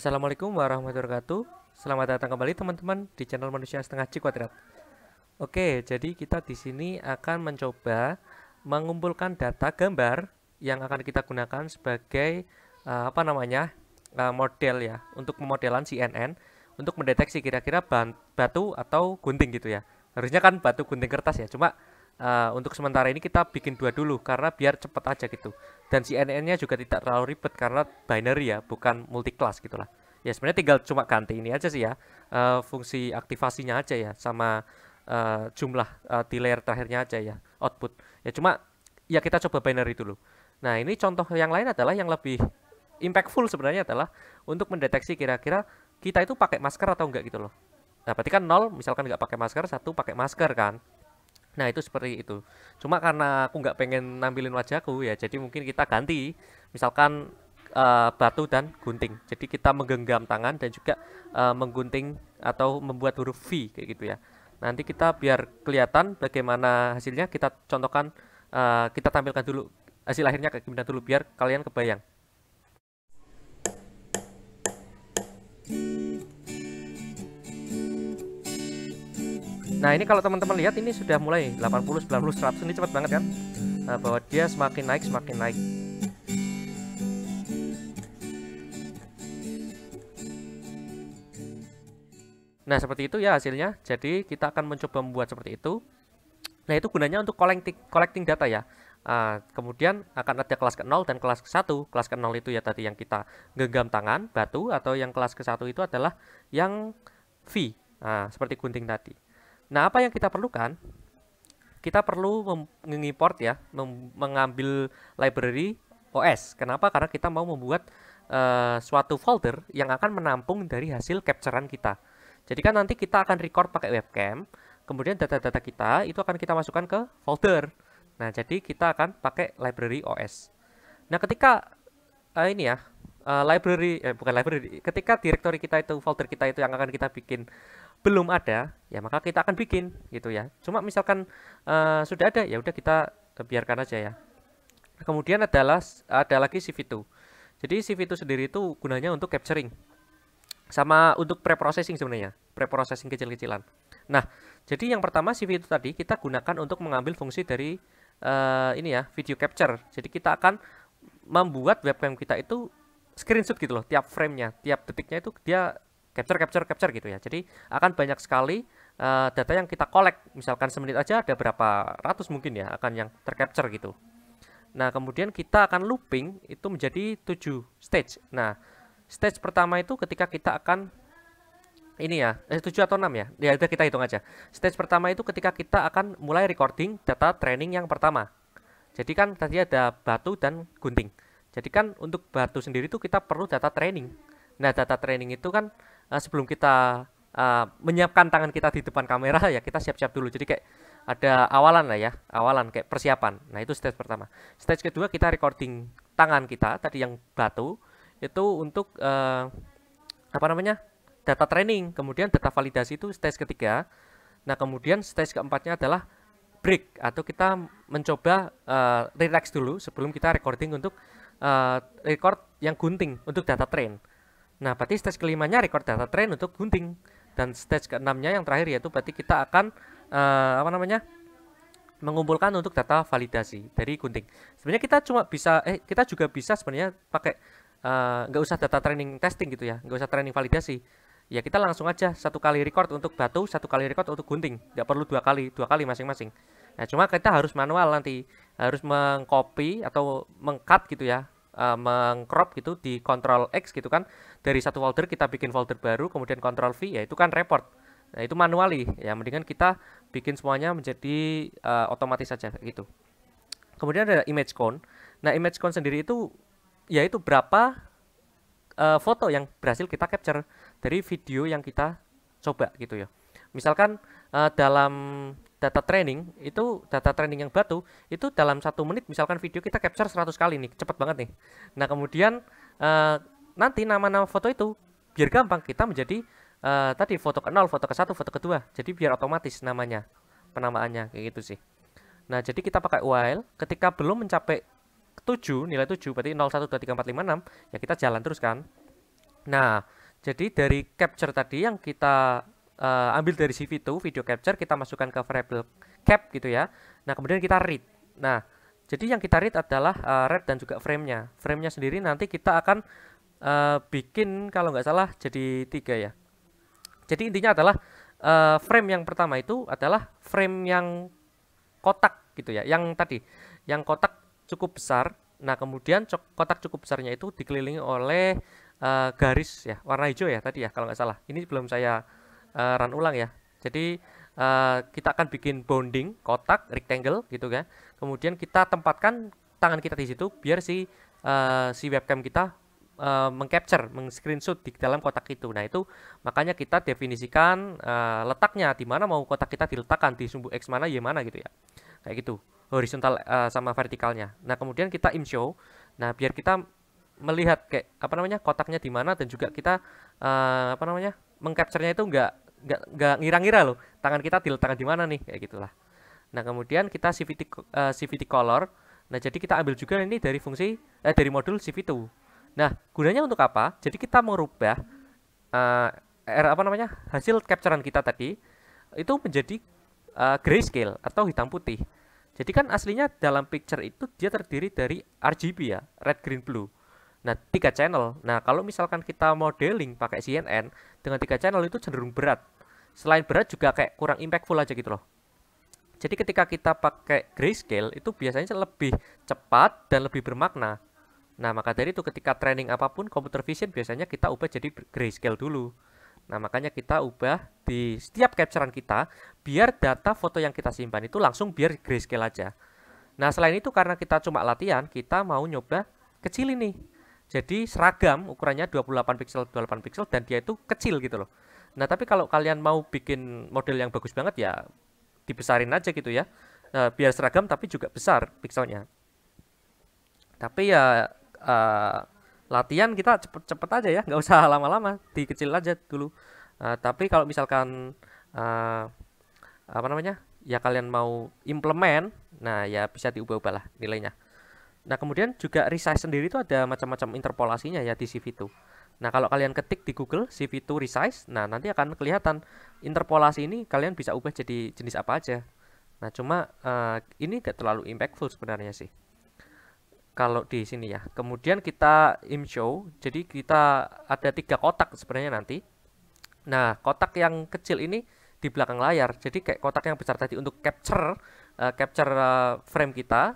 Assalamualaikum warahmatullahi wabarakatuh. Selamat datang kembali teman-teman di channel Manusia Setengah C Kuadrat. Oke, jadi kita di sini akan mencoba mengumpulkan data gambar yang akan kita gunakan sebagai model ya untuk pemodelan CNN untuk mendeteksi kira-kira batu atau gunting gitu ya. Harusnya kan batu gunting kertas ya, cuma untuk sementara ini kita bikin dua dulu karena biar cepet aja gitu. Dan CNN-nya juga tidak terlalu ribet karena binary ya, bukan multi class gitulah. Ya sebenarnya tinggal cuma ganti ini aja sih ya, fungsi aktivasinya aja ya, sama jumlah di layer terakhirnya aja ya, output. Ya cuma ya kita coba binary dulu. Nah ini contoh yang lain adalah yang lebih impactful sebenarnya adalah untuk mendeteksi kira-kira kita itu pakai masker atau enggak gitu loh. Nah berarti kan 0 misalkan nggak pakai masker, 1 pakai masker kan. Nah itu seperti itu. Cuma karena aku nggak pengen nampilin wajahku ya, jadi mungkin kita ganti, misalkan batu dan gunting. Jadi kita menggenggam tangan dan juga menggunting atau membuat huruf V kayak gitu ya. Nanti kita biar kelihatan bagaimana hasilnya, kita contohkan, kita tampilkan dulu hasil akhirnya kayak gimana dulu biar kalian kebayang. Nah ini kalau teman-teman lihat ini sudah mulai 80, 90, 100, ini cepat banget kan, bahwa dia semakin naik semakin naik. Nah seperti itu ya hasilnya. Jadi kita akan mencoba membuat seperti itu. Nah itu gunanya untuk collecting data ya. Kemudian akan ada kelas ke-0 dan kelas ke-1. Kelas ke-0 itu ya tadi yang kita genggam tangan, batu, atau yang kelas ke-1 itu adalah yang V, seperti gunting tadi. Nah apa yang kita perlukan? Kita perlu mengimport ya, mengambil library OS. Kenapa? Karena kita mau membuat suatu folder yang akan menampung dari hasil capturean kita. Jadi kan nanti kita akan record pakai webcam, kemudian data-data kita itu akan kita masukkan ke folder. Nah, jadi kita akan pakai library OS. Nah, ketika bukan library, ketika directory kita itu, folder kita itu yang akan kita bikin belum ada, ya maka kita akan bikin gitu ya. Cuma misalkan sudah ada, ya udah kita biarkan aja ya. Kemudian ada lagi CV2. Jadi CV2 sendiri itu gunanya untuk capturing sama untuk preprocessing sebenarnya, preprocessing kecil-kecilan. Nah, jadi yang pertama CV itu tadi kita gunakan untuk mengambil fungsi dari video capture. Jadi kita akan membuat webcam kita itu screenshot gitu loh, tiap framenya, tiap detiknya itu dia capture gitu ya. Jadi akan banyak sekali data yang kita collect. Misalkan semenit aja ada berapa ratus mungkin ya akan yang tercapture gitu. Nah, kemudian kita akan looping itu menjadi 7 stage. Nah, stage pertama itu ketika kita akan 7 atau 6 ya. Ya udah kita hitung aja. Stage pertama itu ketika kita akan mulai recording data training yang pertama. Jadi kan tadi ada batu dan gunting. Jadi kan untuk batu sendiri itu kita perlu data training. Nah, data training itu kan sebelum kita menyiapkan tangan kita di depan kamera ya kita siap-siap dulu. Jadi kayak ada awalan lah ya, awalan kayak persiapan. Nah, itu stage pertama. Stage kedua kita recording tangan kita tadi yang batu itu untuk data training, kemudian data validasi itu stage ketiga. Nah kemudian stage keempatnya adalah break atau kita mencoba relax dulu sebelum kita recording untuk record yang gunting untuk data train. Nah berarti stage kelimanya record data train untuk gunting, dan stage keenamnya yang terakhir yaitu berarti kita akan mengumpulkan untuk data validasi dari gunting. Sebenarnya kita juga bisa sebenarnya pakai nggak usah data training testing gitu ya, nggak usah training validasi. Ya kita langsung aja satu kali record untuk batu, satu kali record untuk gunting, nggak perlu dua kali masing-masing. Nah cuma kita harus manual nanti, harus mengcopy atau mengcut gitu ya, mengcrop gitu di Ctrl X gitu kan, dari satu folder kita bikin folder baru, kemudian Ctrl V ya itu kan report. Nah itu manually ya, mendingan kita bikin semuanya menjadi otomatis saja gitu. Kemudian ada image count. Nah image count sendiri itu yaitu berapa foto yang berhasil kita capture dari video yang kita coba gitu ya. Misalkan dalam data training yang batu itu dalam 1 menit misalkan video kita capture 100 kali nih, cepet banget nih. Nah kemudian nanti nama-nama foto itu biar gampang kita menjadi tadi foto ke-0, foto ke-1, foto ke-2. Jadi biar otomatis namanya, penamaannya kayak gitu sih. Nah jadi kita pakai while, ketika belum mencapai 7, nilai 7 berarti 0, 1, 2, 3, 4, 5, 6 ya kita jalan terus kan. Nah Jadi dari capture tadi yang kita ambil dari CV2 video capture, kita masukkan ke variable cap gitu ya. Nah kemudian kita read. Nah jadi yang kita read adalah read dan juga frame-nya. Frame-nya sendiri nanti kita akan bikin kalau nggak salah jadi 3 ya. Jadi intinya adalah frame yang pertama itu adalah frame yang kotak gitu ya. Yang tadi, yang kotak cukup besar. Nah kemudian kotak cukup besarnya itu dikelilingi oleh garis ya, warna hijau ya tadi ya kalau nggak salah. Ini belum saya run ulang ya. Jadi kita akan bikin bounding kotak rectangle gitu kan. Kemudian kita tempatkan tangan kita di situ biar si webcam kita mengcapture, meng-screenshot di dalam kotak itu. Nah, itu makanya kita definisikan letaknya di mana mau kotak kita diletakkan, di sumbu X mana Y mana gitu ya. Kayak gitu. Horizontal sama vertikalnya. Nah, kemudian kita show. Nah, biar kita melihat kayak apa namanya kotaknya di mana dan juga kita apa namanya mengcapture-nya itu nggak ngira-ngira loh. Tangan kita diletakkan di mana nih kayak gitulah. Nah, kemudian kita CVT color. Nah, jadi kita ambil juga ini dari fungsi dari modul CV2. Nah, gunanya untuk apa? Jadi kita merubah apa namanya hasil capturean kita tadi itu menjadi grayscale atau hitam putih. Jadi kan aslinya dalam picture itu dia terdiri dari RGB ya, red, green, blue. Nah, 3 channel. Nah, kalau misalkan kita modeling pakai CNN dengan 3 channel itu cenderung berat. Selain berat juga kayak kurang impactful aja gitu loh. Jadi ketika kita pakai grayscale itu biasanya lebih cepat dan lebih bermakna. Nah, maka dari itu ketika training apapun computer vision biasanya kita ubah jadi grayscale dulu. Nah, makanya kita ubah di setiap capturean kita biar data foto yang kita simpan itu langsung biar grayscale aja. Nah, selain itu karena kita cuma latihan, kita mau nyoba kecil ini. Jadi seragam ukurannya 28 pixel 28 pixel dan dia itu kecil gitu loh. Nah, tapi kalau kalian mau bikin model yang bagus banget ya dibesarin aja gitu ya. Biar seragam tapi juga besar pixelnya. Tapi ya latihan kita cepet-cepet aja ya, nggak usah lama-lama, dikecil aja dulu. Tapi kalau misalkan apa namanya ya kalian mau implement, nah ya bisa diubah-ubah lah nilainya. Nah kemudian juga resize sendiri itu ada macam-macam interpolasinya ya di CV2. Nah kalau kalian ketik di Google CV2 resize, nah nanti akan kelihatan interpolasi ini kalian bisa ubah jadi jenis apa aja. Nah cuma ini gak terlalu impactful sebenarnya sih kalau di sini ya. Kemudian kita show, jadi kita ada 3 kotak sebenarnya nanti. Nah kotak yang kecil ini di belakang layar, jadi kayak kotak yang besar tadi untuk capture frame kita,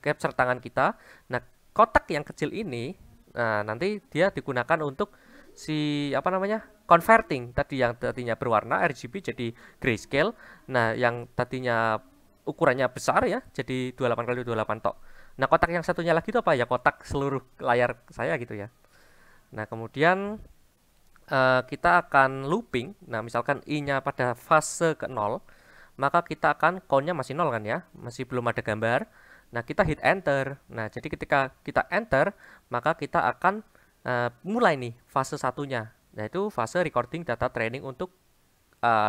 capture tangan kita. Nah kotak yang kecil ini nanti dia digunakan untuk si apa namanya converting tadi yang tadinya berwarna RGB jadi grayscale. Nah yang tadinya ukurannya besar ya jadi 28x28 tok. Nah kotak yang satunya lagi itu apa ya, kotak seluruh layar saya gitu ya. Nah kemudian kita akan looping. Nah misalkan i-nya pada fase ke 0, maka kita akan count-nya masih 0 kan ya, masih belum ada gambar. Nah kita hit enter. Nah jadi ketika kita enter, maka kita akan mulai nih fase satunya. Nah itu fase recording data training untuk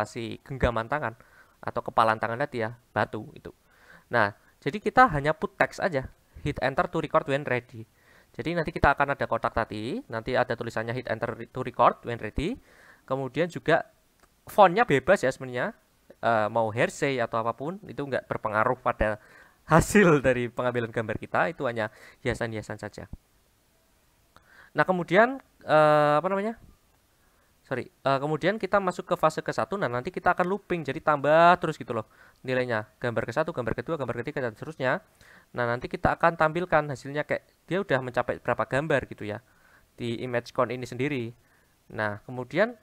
si genggaman tangan atau kepalan tangan tadi ya, batu itu. Nah jadi kita hanya put text aja, hit enter to record when ready. Jadi nanti kita akan ada kotak tadi, nanti ada tulisannya hit enter to record when ready. Kemudian juga fontnya bebas ya sebenarnya, mau hearsay atau apapun itu nggak berpengaruh pada hasil dari pengambilan gambar kita, itu hanya hiasan-hiasan saja. Nah kemudian apa namanya? Kemudian kita masuk ke fase ke-1. Nah nanti kita akan looping, jadi tambah terus gitu loh nilainya, gambar ke-1, gambar kedua, gambar ketiga dan seterusnya. Nah nanti kita akan tampilkan hasilnya kayak dia udah mencapai berapa gambar gitu ya di image count ini sendiri. Nah kemudian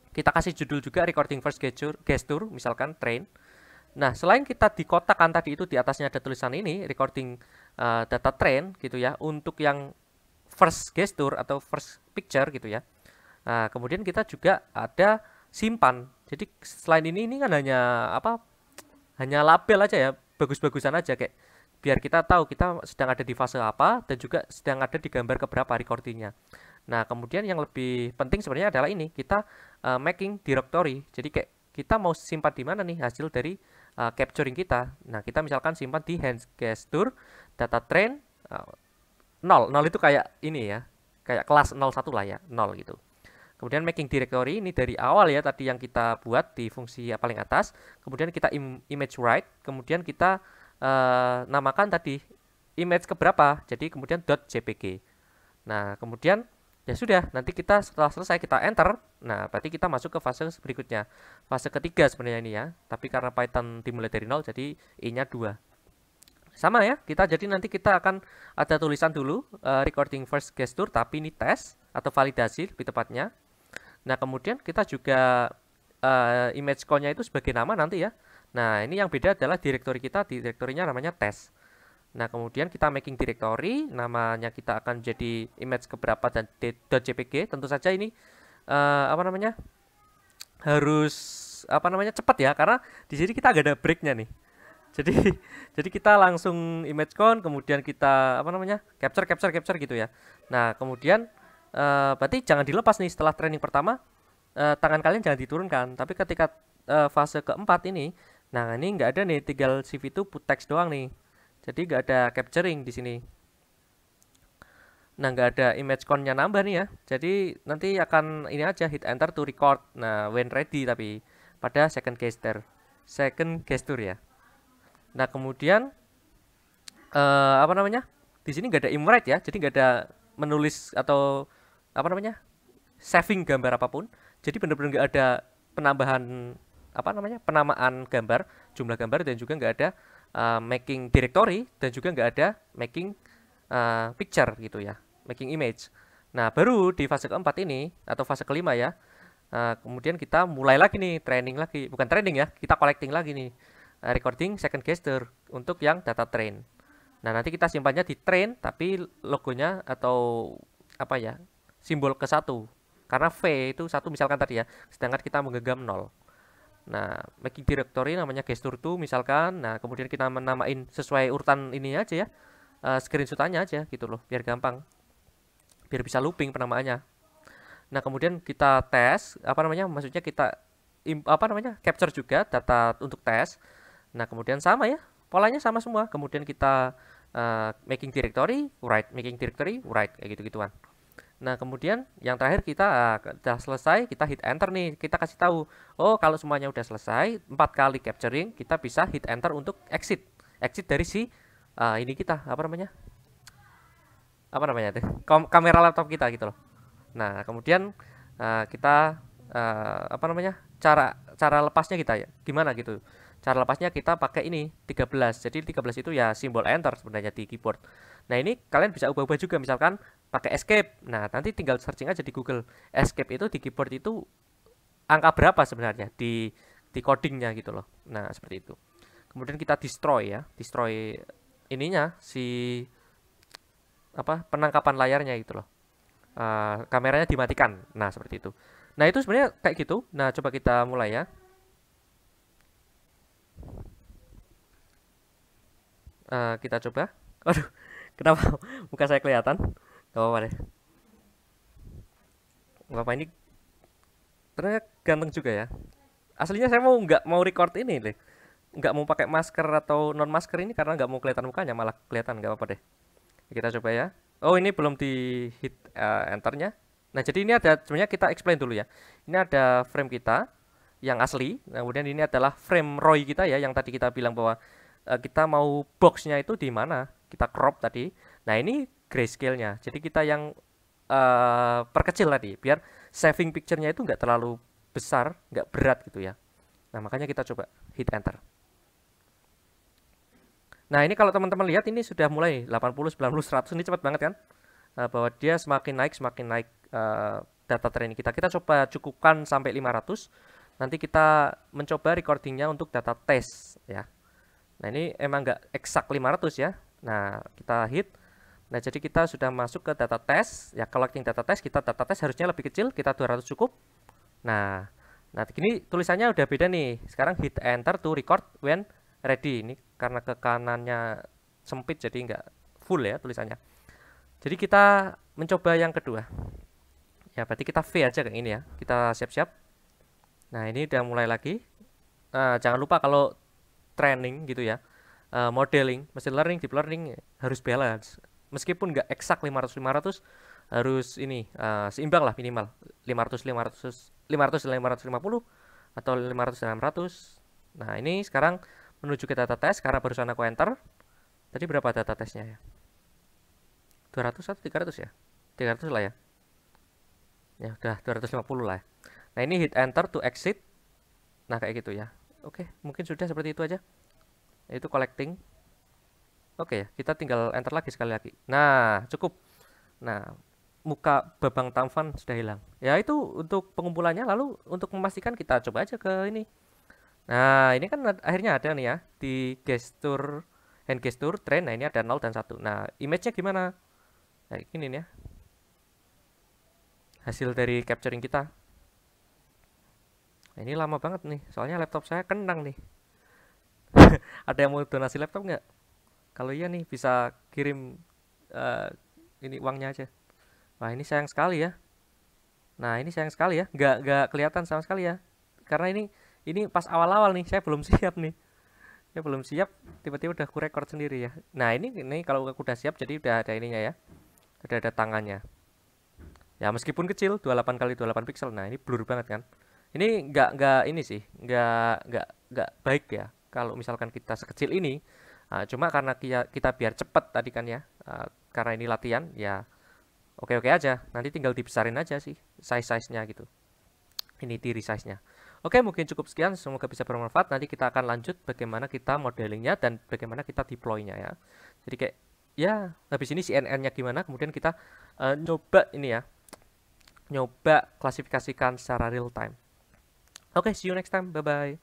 kita kasih judul juga recording first gesture misalkan train. Nah selain kita di kotakan tadi itu di atasnya ada tulisan ini recording data train gitu ya untuk yang first gesture atau first picture gitu ya. Nah, kemudian kita juga ada simpan. Jadi selain ini kan hanya apa? Hanya label aja ya, bagus-bagusan aja kayak biar kita tahu kita sedang ada di fase apa dan juga sedang ada di gambar keberapa recordingnya. Nah, kemudian yang lebih penting sebenarnya adalah ini, kita making directory. Jadi kayak kita mau simpan di mana nih hasil dari capturing kita. Nah, kita misalkan simpan di hand gesture data train 0. 0 itu kayak ini ya. kayak kelas 01 lah ya, 0 gitu. Kemudian making directory ini dari awal ya tadi yang kita buat di fungsi yang paling atas. Kemudian kita image write, kemudian kita namakan tadi image keberapa. Jadi kemudian .jpg. Nah, kemudian ya sudah, nanti kita setelah selesai kita enter. Nah, berarti kita masuk ke fase berikutnya. Fase ketiga sebenarnya ini ya. Tapi karena Python dimulai dari 0 jadi i-nya 2. Sama ya, jadi nanti kita akan ada tulisan dulu recording first gesture, tapi ini tes atau validasi lebih tepatnya. Nah, kemudian kita juga image call-nya itu sebagai nama nanti ya. Nah, ini yang beda adalah direktori kita, direktorinya namanya tes. Nah, kemudian kita making directory, namanya kita akan jadi image keberapa dan .jpg. Tentu saja ini harus cepat ya, karena di sini kita agak ada breaknya nih. Jadi jadi kita langsung image count, kemudian kita capture gitu ya. Nah, kemudian berarti jangan dilepas nih setelah training pertama, tangan kalian jangan diturunkan. Tapi ketika fase keempat ini, nah ini nggak ada nih, tinggal CV2 put text doang nih. Jadi nggak ada capturing di sini. Nah, nggak ada image count-nya nambah nih ya. Jadi nanti akan ini aja hit enter to record. Nah, when ready tapi pada second gesture ya. Nah, kemudian di sini nggak ada imwrite ya, jadi nggak ada menulis atau saving gambar apapun. Jadi benar-benar nggak ada penambahan penamaan gambar, jumlah gambar, dan juga nggak ada making directory, dan juga nggak ada making picture gitu ya, making image. Nah, baru di fase keempat ini atau fase kelima ya, kemudian kita mulai lagi nih bukan training ya, kita collecting lagi nih. Recording second gesture untuk yang data train. Nah, nanti kita simpannya di train, tapi logonya atau simbol ke-1. Karena V itu 1 misalkan tadi ya, sedangkan kita menggenggam 0. Nah, making directory namanya gesture 2 misalkan. Nah, kemudian kita menamain sesuai urutan ini aja ya. Screenshotannya aja gitu loh, biar gampang. Biar bisa looping penamaannya. Nah, kemudian kita tes, maksudnya kita capture juga data untuk tes. Nah, kemudian sama ya, polanya sama semua. Kemudian kita making directory, write, making directory, write, kayak gitu-gituan. Nah, kemudian yang terakhir kita udah selesai, kita hit enter nih. Kita kasih tahu, oh kalau semuanya udah selesai, 4 kali capturing, kita bisa hit enter untuk exit. Exit dari si ini kita, kamera laptop kita gitu loh. Nah, kemudian kita cara lepasnya kita ya, gimana gitu. Cara lepasnya kita pakai ini 13. Jadi 13 itu ya simbol enter sebenarnya di keyboard. Nah, ini kalian bisa ubah-ubah juga, misalkan pakai escape. Nah, nanti tinggal searching aja di Google. Escape itu di keyboard itu angka berapa sebenarnya di codingnya gitu loh. Nah, seperti itu. Kemudian kita destroy ya. Destroy ininya si penangkapan layarnya gitu loh. Kameranya dimatikan. Nah, seperti itu. Nah, itu sebenarnya kayak gitu. Nah, coba kita mulai ya. Kita coba. Aduh, kenapa muka saya kelihatan? Gak apa-apa deh. Gak apa, ini ternyata ganteng juga ya. Aslinya saya nggak mau record ini deh. Nggak mau pakai masker atau non masker ini karena nggak mau kelihatan mukanya, malah kelihatan. Gak apa-apa deh. Kita coba ya. Oh, ini belum di hit enternya. Nah, jadi ini ada, sebenarnya kita explain dulu ya. Ini ada frame kita yang asli. Nah, kemudian ini adalah frame RAW kita ya, yang tadi kita bilang bahwa kita mau boxnya itu di mana, kita crop tadi. Nah, ini grayscale-nya. Jadi kita yang perkecil tadi, biar saving picture-nya itu nggak terlalu besar, nggak berat gitu ya. Nah, makanya kita coba hit enter. Nah, ini kalau teman-teman lihat ini sudah mulai 80, 90, 100, ini cepat banget kan? Bahwa dia semakin naik data training kita. Kita coba cukupkan sampai 500. Nanti kita mencoba recordingnya untuk data test ya. Nah, ini emang nggak eksak 500 ya. Nah, kita hit. Nah, jadi kita sudah masuk ke data test. Ya, collecting data test, kita data test harusnya lebih kecil, kita 200 cukup. Nah, ini tulisannya udah beda nih. Sekarang hit enter to record when ready. Ini karena ke kanannya sempit jadi nggak full ya tulisannya. Jadi kita mencoba yang kedua. Ya, berarti kita V aja kayak ini ya. Kita siap-siap. Nah, ini udah mulai lagi. Jangan lupa kalau training gitu ya, modeling, machine learning, deep learning harus balance. Meskipun nggak eksak 500-500, harus ini seimbang lah minimal 500 500 500 550 atau 500 600. Nah, ini sekarang menuju ke data test karena barusan aku enter. Tadi berapa data testnya ya? 200 atau 300 ya? 300 lah ya. Ya udah 250 lah ya. Nah, ini hit enter to exit. Nah, kayak gitu ya. Oke, mungkin sudah seperti itu aja. Itu collecting. Oke ya, kita tinggal enter lagi sekali lagi. Nah, cukup. Nah, muka Babang Tampan sudah hilang. Ya, itu untuk pengumpulannya. Lalu untuk memastikan kita coba aja ke ini. Nah, ini kan akhirnya ada nih ya di gesture hand gesture train. Nah, ini ada 0 dan 1. Nah, image-nya gimana? Kayak gini nih ya. Hasil dari capturing kita. Nah, ini lama banget nih. Soalnya laptop saya kenang nih. Ada yang mau donasi laptop nggak? Kalau iya nih bisa kirim eh, ini uangnya aja. Wah, ini sayang sekali ya. Nah, ini sayang sekali ya. Nggak kelihatan sama sekali ya. Karena ini pas awal-awal nih saya belum siap nih. Saya belum siap, tiba-tiba udah ku record sendiri ya. Nah, ini kalau aku udah siap jadi udah ada ininya ya. Udah ada tangannya. Ya, meskipun kecil 28 kali 28 pixel. Nah, ini blur banget kan. Ini nggak ini sih, nggak baik ya. Kalau misalkan kita sekecil ini, cuma karena kita biar cepet tadi kan ya. Karena ini latihan ya oke-oke aja. Nanti tinggal dibesarin aja sih size-nya gitu. Ini diri size-nya. Oke, mungkin cukup sekian. Semoga bisa bermanfaat. Nanti kita akan lanjut bagaimana kita modelingnya dan bagaimana kita deploy-nya ya. Jadi kayak ya habis ini CNN-nya gimana, kemudian kita nyoba ini ya, nyoba klasifikasikan secara real time. Oke, see you next time. Bye bye.